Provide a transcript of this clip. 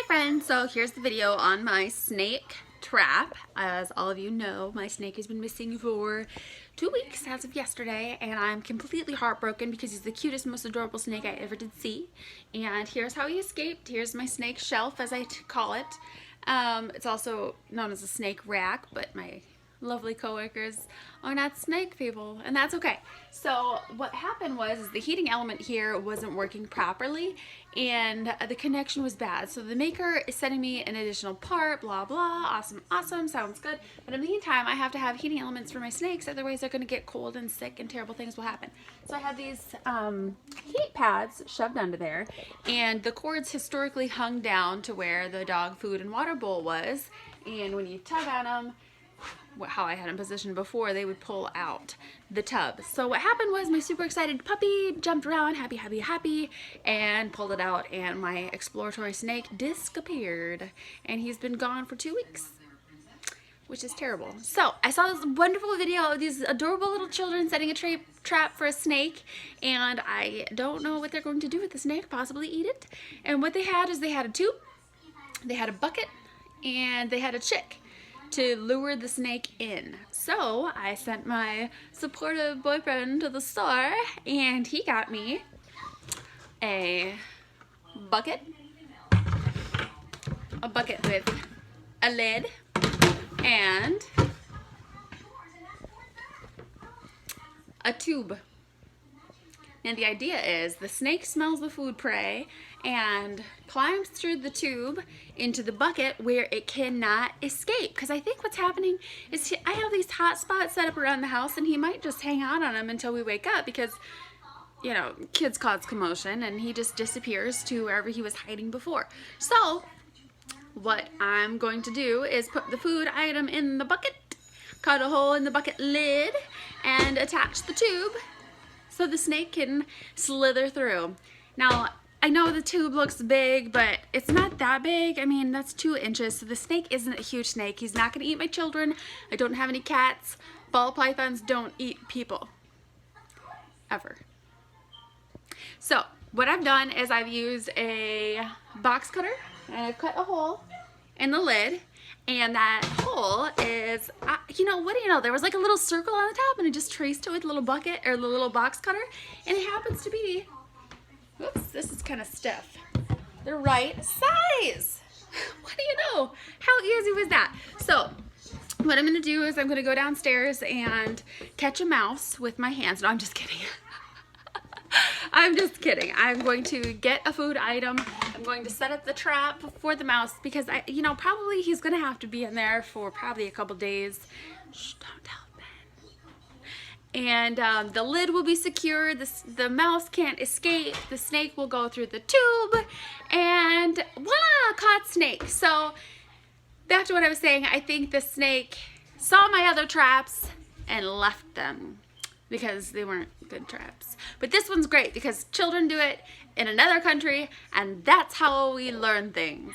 friends, so here's the video on my snake trap. As all of you know, my snake has been missing for 2 weeks as of yesterday, and I'm completely heartbroken because he's the cutest, most adorable snake I ever did see. And here's how he escaped. Here's my snake shelf, as I call it. It's also known as a snake rack, but my lovely coworkers are not snake people, and that's okay. So what happened was the heating element here wasn't working properly, and the connection was bad. So the maker is sending me an additional part, blah blah, awesome, sounds good. But in the meantime, I have to have heating elements for my snakes, otherwise they're going to get cold and sick and terrible things will happen. So I have these heat pads shoved under there, and the cords historically hung down to where the dog food and water bowl was, and when you tug on them, how I had them positioned before, they would pull out the tub. So what happened was my super excited puppy jumped around, happy, and pulled it out, and my exploratory snake disappeared, and he's been gone for 2 weeks, which is terrible. So I saw this wonderful video of these adorable little children setting a trap for a snake, and I don't know what they're going to do with the snake, possibly eat it. And what they had is they had a tube, they had a bucket, and they had a chick to lure the snake in. So I sent my supportive boyfriend to the store, and he got me a bucket with a lid and a tube. And the idea is the snake smells the food prey and climbs through the tube into the bucket where it cannot escape. Because I think what's happening is I have these hot spots set up around the house, and he might just hang out on them until we wake up because, you know, kids cause commotion, and he just disappears to wherever he was hiding before. So what I'm going to do is put the food item in the bucket, cut a hole in the bucket lid, and attach the tube so the snake can slither through. Now, I know the tube looks big, but it's not that big. I mean, that's 2 inches, so the snake isn't a huge snake. He's not gonna eat my children. I don't have any cats. Ball pythons don't eat people, ever. So what I've done is I've used a box cutter, and I've cut a hole in the lid. And that hole is, you know, what do you know? There was like a little circle on the top, and I just traced it with a little bucket or the little box cutter. And it happens to be, oops, this is kind of stiff, the right size. What do you know? How easy was that? So what I'm going to do is I'm going to go downstairs and catch a mouse with my hands. No, I'm just kidding. I'm just kidding. I'm going to get a food item. I'm going to set up the trap for the mouse because you know, probably he's going to have to be in there for probably a couple days. Shh, don't tell Ben. And the lid will be secure. The mouse can't escape. The snake will go through the tube, and voila, caught snake. So back to what I was saying. I think the snake saw my other traps and left them because they weren't good traps. But this one's great because children do it in another country, and that's how we learn things.